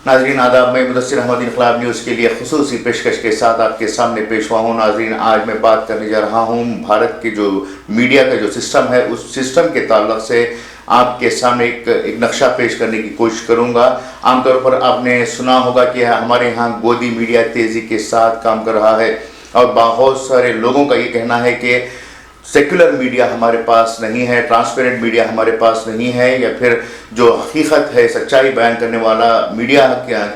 नाज़रीन आदाब, मैं मुदस्सिर अहमद इनकलाब न्यूज़ के लिए खुसूसी पेशकश के साथ आपके सामने पेश हुआ हूँ। नाज़रीन, आज मैं बात करने जा रहा हूँ भारत के जो मीडिया का जो सिस्टम है उस सिस्टम के ताल्लुक़ से आपके सामने एक नक्शा पेश करने की कोशिश करूँगा। आमतौर पर आपने सुना होगा कि हमारे यहाँ गोदी मीडिया तेज़ी के साथ काम कर रहा है और बहुत सारे लोगों का ये कहना है कि सेक्युलर मीडिया हमारे पास नहीं है, ट्रांसपेरेंट मीडिया हमारे पास नहीं है, या फिर जो हकीकत है, सच्चाई बयान करने वाला मीडिया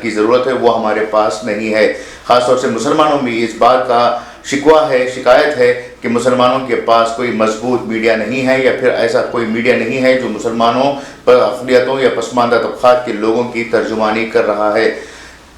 की ज़रूरत है वो हमारे पास नहीं है। ख़ास तौर से मुसलमानों में इस बात का शिकवा है, शिकायत है कि मुसलमानों के पास कोई मजबूत मीडिया नहीं है, या फिर ऐसा कोई मीडिया नहीं है जो मुसलमानों पर अक़लियतों या पसमानदा तबक़ात के लोगों की तर्जुमानी कर रहा है।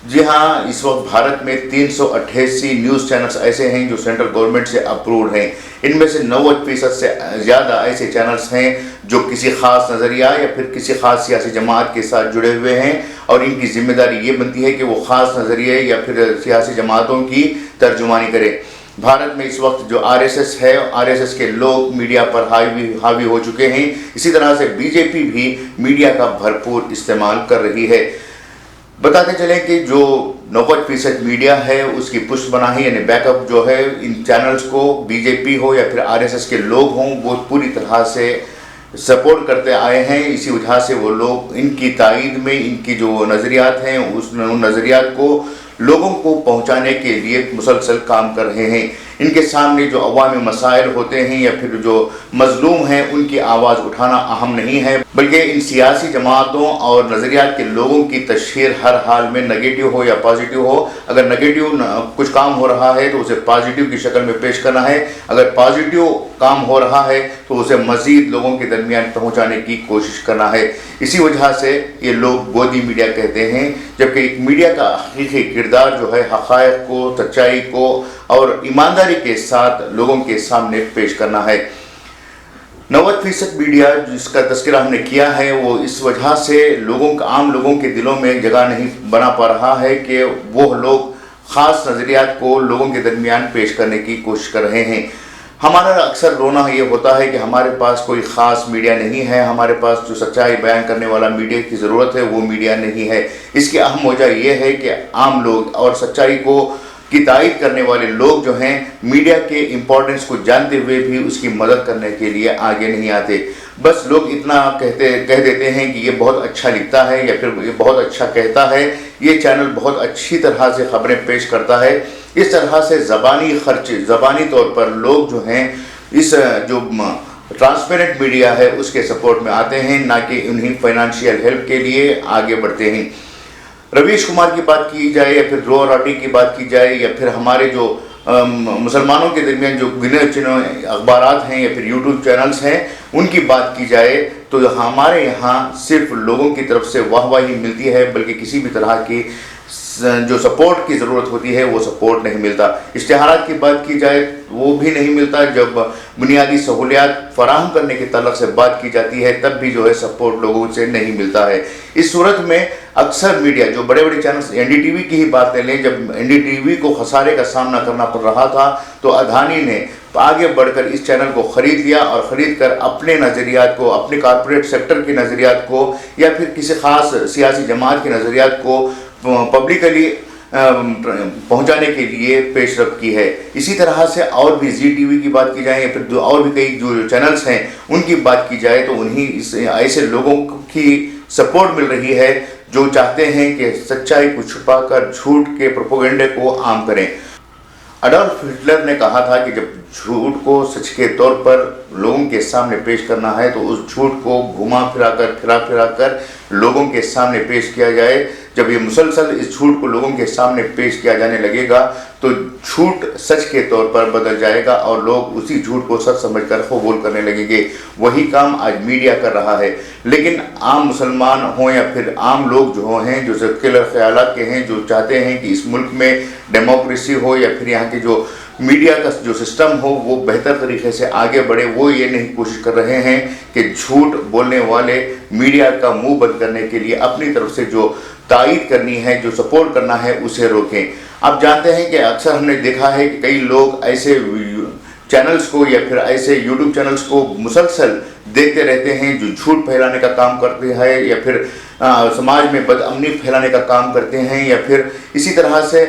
जी हाँ, इस वक्त भारत में 388 न्यूज़ चैनल्स ऐसे हैं जो सेंट्रल गवर्नमेंट से अप्रूव्ड हैं। इनमें से 90% से ज़्यादा ऐसे चैनल्स हैं जो किसी ख़ास नज़रिया या फिर किसी ख़ास सियासी जमात के साथ जुड़े हुए हैं, और इनकी ज़िम्मेदारी ये बनती है कि वो ख़ास नज़रिए या फिर सियासी जमातों की तर्जुमानी करें। भारत में इस वक्त जो आरएसएस है, आरएसएस के लोग मीडिया पर हावी हो चुके हैं। इसी तरह से बीजेपी भी मीडिया का भरपूर इस्तेमाल कर रही है। बताते चलें कि जो 90% मीडिया है उसकी पुष्टपनाही यानी बैकअप जो है इन चैनल्स को बीजेपी हो या फिर आरएसएस के लोग हों वो पूरी तरह से सपोर्ट करते आए हैं। इसी वजह से वो लोग इनकी तायीद में इनकी जो नज़रियात हैं उस नज़रियात को लोगों को पहुंचाने के लिए मुसलसल काम कर रहे हैं। इनके सामने जो अवामी मसाइल होते हैं या फिर जो मजलूम हैं उनकी आवाज़ उठाना अहम नहीं है, बल्कि इन सियासी जमातों और नज़रियात के लोगों की तशहीर हर हाल में नेगेटिव हो या पॉजिटिव हो। अगर नेगेटिव कुछ काम हो रहा है तो उसे पॉजिटिव की शक्ल में पेश करना है, अगर पॉजिटिव काम हो रहा है तो उसे मज़ीद लोगों के दरमियान पहुँचाने की कोशिश करना है। इसी वजह से ये लोग गोदी मीडिया कहते हैं, जबकि एक मीडिया का हकीकी किरदार जो है हक़ाइक़ को, सच्चाई को और ईमानदारी के साथ लोगों के सामने पेश करना है। 90% मीडिया जिसका तस्करा हमने किया है वो इस वजह से आम लोगों के दिलों में जगह नहीं बना पा रहा है कि वो लोग ख़ास नज़रियात को लोगों के दरमियान पेश करने की कोशिश कर रहे हैं। हमारा अक्सर रोना ये होता है कि हमारे पास कोई ख़ास मीडिया नहीं है, हमारे पास जो सच्चाई बयान करने वाला मीडिया की ज़रूरत है वो मीडिया नहीं है। इसकी अहम वजह यह है कि आम लोग और सच्चाई की तायीद करने वाले लोग जो हैं मीडिया के इम्पोर्टेंस को जानते हुए भी उसकी मदद करने के लिए आगे नहीं आते। बस लोग इतना कह देते हैं कि ये बहुत अच्छा लिखता है या फिर ये बहुत अच्छा कहता है, ये चैनल बहुत अच्छी तरह से खबरें पेश करता है। इस तरह से ज़बानी तौर पर लोग जो हैं इस जो ट्रांसपेरेंट मीडिया है उसके सपोर्ट में आते हैं, ना कि उन्हीं फाइनेंशियल हेल्प के लिए आगे बढ़ते हैं। रवीश कुमार की बात की जाए या फिर ध्रुव राठी की बात की जाए या फिर हमारे जो मुसलमानों के दरमियान जो गिने चुने अखबारात हैं या फिर यूट्यूब चैनल्स हैं उनकी बात की जाए तो हमारे यहाँ सिर्फ लोगों की तरफ से वाहवाही मिलती है, बल्कि किसी भी तरह की जो सपोर्ट की ज़रूरत होती है वो सपोर्ट नहीं मिलता। इश्तिहारात की बात की जाए वो भी नहीं मिलता। जब बुनियादी सहूलियात फराहम करने के ताल्लुक़ से बात की जाती है तब भी जो है सपोर्ट लोगों से नहीं मिलता है। इस सूरत में अक्सर मीडिया जो बड़े बड़े चैनल्स, एनडीटीवी की ही बात ले लें, जब एनडीटीवी को खसारे का सामना करना पड़ रहा था तो अदानी ने आगे बढ़कर इस चैनल को ख़रीद लिया और ख़रीद कर अपने नज़रियात को, अपने कॉरपोरेट सेक्टर के नज़रियात को या फिर किसी ख़ास सियासी जमात के नज़रियात को पब्लिकली पहुंचाने के लिए पेशरफ की है। इसी तरह से और भी जी टीवी की बात की जाए या फिर और भी कई जो चैनल्स हैं उनकी बात की जाए तो उन्हीं ऐसे लोगों की सपोर्ट मिल रही है जो चाहते हैं कि सच्चाई को छुपाकर झूठ के प्रोपेगेंडे को आम करें। अडोल्फ हिटलर ने कहा था कि जब झूठ को सच के तौर पर लोगों के सामने पेश करना है तो उस झूठ को घुमा फिरा कर लोगों के सामने पेश किया जाए। जब ये मुसलसल इस झूठ को लोगों के सामने पेश किया जाने लगेगा तो झूठ सच के तौर पर बदल जाएगा और लोग उसी झूठ को सच समझकर कबूल करने लगेंगे। वही काम आज मीडिया कर रहा है। लेकिन आम मुसलमान हों या फिर आम लोग जो हैं, जो सेक्युलर ख्यालात के हैं, जो चाहते हैं कि इस मुल्क में डेमोक्रेसी हो या फिर यहाँ के जो मीडिया का जो सिस्टम हो वो बेहतर तरीके से आगे बढ़े, वो ये नहीं कोशिश कर रहे हैं कि झूठ बोलने वाले मीडिया का मुंह बंद करने के लिए अपनी तरफ से जो तायीद करनी है, जो सपोर्ट करना है उसे रोकें। आप जानते हैं कि अक्सर हमने देखा है कि कई लोग ऐसे चैनल्स को या फिर ऐसे यूट्यूब चैनल्स को मुसलसल देखते रहते हैं जो झूठ फैलाने का काम करते हैं या फिर समाज में बदअमनी फैलाने का काम करते हैं या फिर इसी तरह से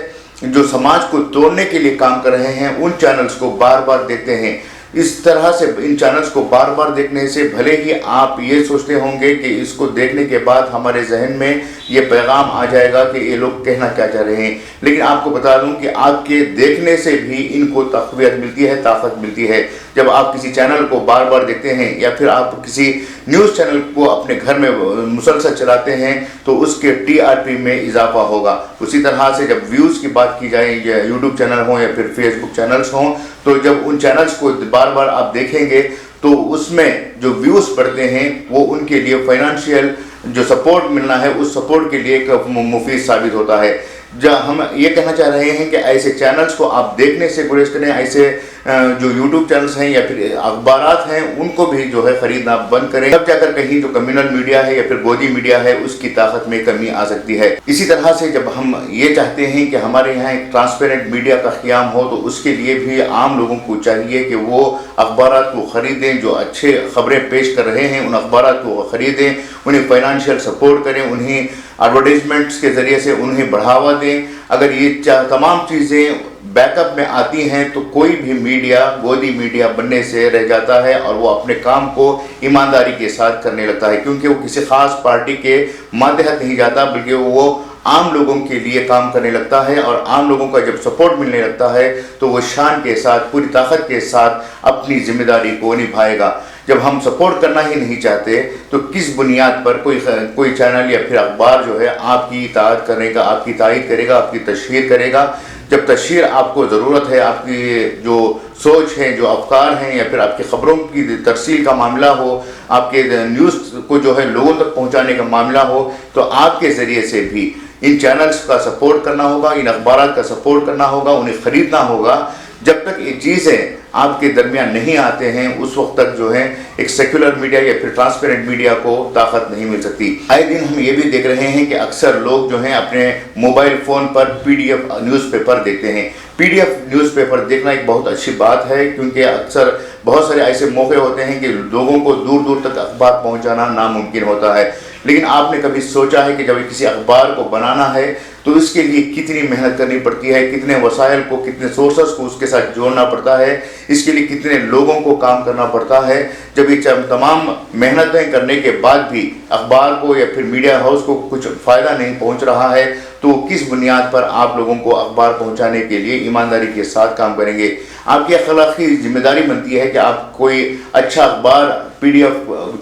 जो समाज को तोड़ने के लिए काम कर रहे हैं, उन चैनल्स को बार बार देखते हैं। इस तरह से इन चैनल्स को बार बार देखने से भले ही आप ये सोचते होंगे कि इसको देखने के बाद हमारे जहन में ये पैगाम आ जाएगा कि ये लोग कहना क्या चाह रहे हैं, लेकिन आपको बता दूं कि आपके देखने से भी इनको तक़वियत मिलती है, ताकत मिलती है। जब आप किसी चैनल को बार बार देखते हैं या फिर आप किसी न्यूज़ चैनल को अपने घर में मुसलसल चलाते हैं तो उसके TRP में इजाफा होगा। उसी तरह से जब व्यूज़ की बात की जाए, या यूट्यूब चैनल हो या फिर फेसबुक चैनल्स हों, तो जब उन चैनल्स को बार बार आप देखेंगे तो उसमें जो व्यूज़ बढ़ते हैं वो उनके लिए फाइनेंशियल जो सपोर्ट मिलना है, उस सपोर्ट के लिए एक मुफीद साबित होता है। जब हम ये कहना चाह रहे हैं कि ऐसे चैनल्स को आप देखने से गुरेज करें, ऐसे जो यूट्यूब चैनल्स हैं या फिर अखबारात हैं उनको भी जो है ख़रीदना बंद करें, तब जाकर कहीं जो कम्युनल मीडिया है या फिर गोदी मीडिया है उसकी ताकत में कमी आ सकती है। इसी तरह से जब हम ये चाहते हैं कि हमारे यहाँ एक ट्रांसपेरेंट मीडिया का क़याम हो, तो उसके लिए भी आम लोगों को चाहिए कि वो अखबारात को ख़रीदें, जो अच्छे ख़बरें पेश कर रहे हैं उन अखबारात को ख़रीदें, उन्हें फाइनेंशियल सपोर्ट करें, उन्हें एडवर्टाइजमेंट्स के ज़रिए से उन्हें बढ़ावा दें। अगर ये तमाम चीज़ें बैकअप में आती हैं तो कोई भी मीडिया गोदी मीडिया बनने से रह जाता है और वो अपने काम को ईमानदारी के साथ करने लगता है, क्योंकि वो किसी ख़ास पार्टी के मातहत नहीं जाता, बल्कि वो आम लोगों के लिए काम करने लगता है। और आम लोगों का जब सपोर्ट मिलने लगता है तो वो शान के साथ, पूरी ताकत के साथ अपनी जिम्मेदारी को निभाएगा। जब हम सपोर्ट करना ही नहीं चाहते तो किस बुनियाद पर कोई चैनल या फिर अखबार जो है आपकी इताअत करेगा, आपकी तायीद करेगा, आपकी तशहीर करेगा। जब तशहीर आपको ज़रूरत है, आपकी जो सोच है, जो अफकार हैं या फिर आपकी ख़बरों की तरसील का मामला हो, आपके न्यूज़ को जो है लोगों तक पहुंचाने का मामला हो, तो आपके ज़रिए से भी इन चैनल्स का सपोर्ट करना होगा, इन अखबारात का सपोर्ट करना होगा, उन्हें ख़रीदना होगा। जब तक ये चीज़ें आपके दरमियान नहीं आते हैं उस वक्त तक जो है एक सेक्युलर मीडिया या फिर ट्रांसपेरेंट मीडिया को ताकत नहीं मिल सकती। आए दिन हम ये भी देख रहे हैं कि अक्सर लोग जो हैं अपने मोबाइल फ़ोन पर PDF न्यूज़पेपर देखते हैं। PDF न्यूज़पेपर देखना एक बहुत अच्छी बात है, क्योंकि अक्सर बहुत सारे ऐसे मौके होते हैं कि लोगों को दूर दूर तक अखबार पहुंचाना नामुमकिन होता है। लेकिन आपने कभी सोचा है कि जब किसी अखबार को बनाना है तो इसके लिए कितनी मेहनत करनी पड़ती है, कितने वसाइल को, कितने सोर्सेस को उसके साथ जोड़ना पड़ता है, इसके लिए कितने लोगों को काम करना पड़ता है। जब ये तमाम मेहनतें करने के बाद भी अखबार को या फिर मीडिया हाउस को कुछ फ़ायदा नहीं पहुंच रहा है तो किस बुनियाद पर आप लोगों को अखबार पहुंचाने के लिए ईमानदारी के साथ काम करेंगे। आपकी अखलाकी जिम्मेदारी बनती है कि आप कोई अच्छा अखबार PDF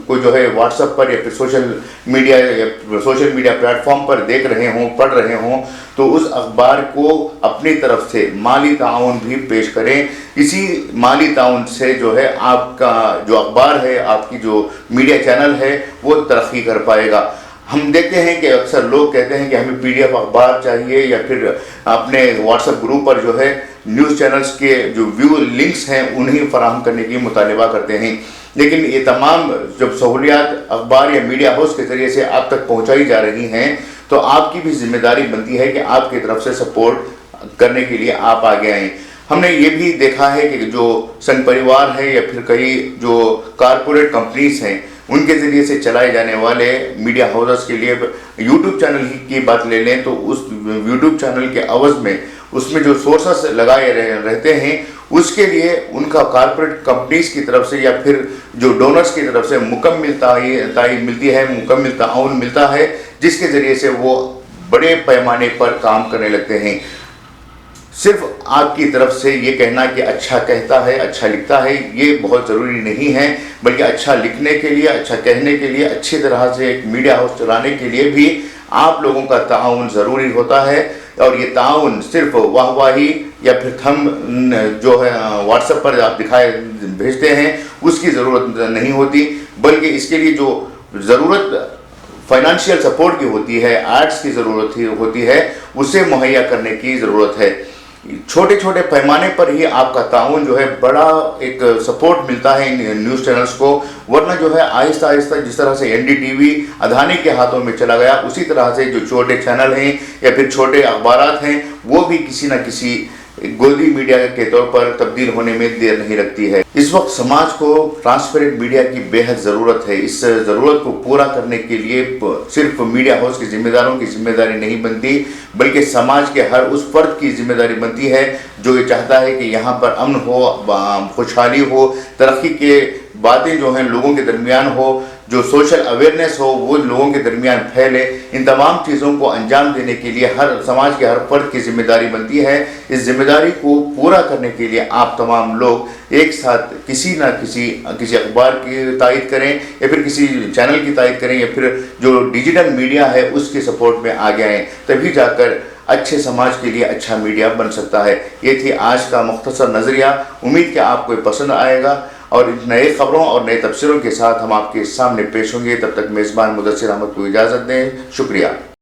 को जो है व्हाट्सएप पर या फिर सोशल मीडिया प्लेटफॉर्म पर देख रहे हों, पढ़ रहे हों, तो उस अखबार को अपनी तरफ से माली ताउन भी पेश करें। इसी माली ताउन से जो है आपका जो अखबार है, आपकी जो मीडिया चैनल है, वो तरक्की कर पाएगा। हम देखते हैं कि अक्सर लोग कहते हैं कि हमें PDF अखबार चाहिए या फिर अपने व्हाट्सएप ग्रुप पर जो है न्यूज़ चैनल्स के जो व्यू लिंक्स हैं उन्हें फराहम करने की मुतालबा करते हैं। लेकिन ये तमाम जब सहूलियात अखबार या मीडिया हाउस के ज़रिए से आप तक पहुंचाई जा रही हैं तो आपकी भी जिम्मेदारी बनती है कि आपकी तरफ से सपोर्ट करने के लिए आप आगे आएँ। हमने ये भी देखा है कि जो संघ परिवार है या फिर कई जो कारपोरेट कंपनीज हैं उनके ज़रिए से चलाए जाने वाले मीडिया हाउसेस के लिए यूट्यूब चैनल की बात ले लें तो उस यूट्यूब चैनल के अवज़ में उसमें जो सोर्सेस लगाए रहते हैं उसके लिए उनका कारपोरेट कंपनीज की तरफ से या फिर जो डोनर्स की तरफ से मुकम्मल तायीद मिलती है, मुकम्मल ताउन मिलता है, जिसके ज़रिए से वो बड़े पैमाने पर काम करने लगते हैं। सिर्फ आपकी तरफ से ये कहना कि अच्छा कहता है, अच्छा लिखता है, ये बहुत ज़रूरी नहीं है, बल्कि अच्छा लिखने के लिए, अच्छा कहने के लिए, अच्छी तरह से एक मीडिया हाउस चलाने के लिए भी आप लोगों का ताउन ज़रूरी होता है। और ये ताउन सिर्फ वाहवाही या फिर थंब जो है व्हाट्सएप पर आप भेजते हैं उसकी ज़रूरत नहीं होती, बल्कि इसके लिए जो ज़रूरत फाइनेंशियल सपोर्ट की होती है, एड्स की ज़रूरत होती है, उसे मुहैया करने की ज़रूरत है। छोटे छोटे पैमाने पर ही आपका ताउन जो है बड़ा एक सपोर्ट मिलता है इन न्यूज़ चैनल्स को, वरना जो है आहिस्ता आहिस्ता जिस तरह से NDTV अदानी के हाथों में चला गया, उसी तरह से जो छोटे चैनल हैं या फिर छोटे अखबारात हैं वो भी किसी न किसी गोदी मीडिया के तौर पर तब्दील होने में देर नहीं लगती है। इस वक्त समाज को ट्रांसपेरेंट मीडिया की बेहद ज़रूरत है। इस ज़रूरत को पूरा करने के लिए सिर्फ मीडिया हाउस के जिम्मेदारों की जिम्मेदारी नहीं बनती, बल्कि समाज के हर उस फर्द की जिम्मेदारी बनती है जो ये चाहता है कि यहाँ पर अमन हो, खुशहाली हो, तरक्की के बातें जो हैं लोगों के दरमियान हो, जो सोशल अवेयरनेस हो वो लोगों के दरमियान फैले। इन तमाम चीज़ों को अंजाम देने के लिए हर समाज के हर फर्द की जिम्मेदारी बनती है। इस जिम्मेदारी को पूरा करने के लिए आप तमाम लोग एक साथ किसी अखबार की तायद करें या फिर किसी चैनल की तायद करें या फिर जो डिजिटल मीडिया है उसके सपोर्ट में आगे आएँ, तभी जाकर अच्छे समाज के लिए अच्छा मीडिया बन सकता है। ये थी आज का मुख्तसर नज़रिया। उम्मीद कि आपको पसंद आएगा और नए खबरों और नए तबसरों के साथ हम आपके सामने पेश होंगे। तब तक मेज़बान मुदस्सिर अहमद को इजाज़त दें। शुक्रिया।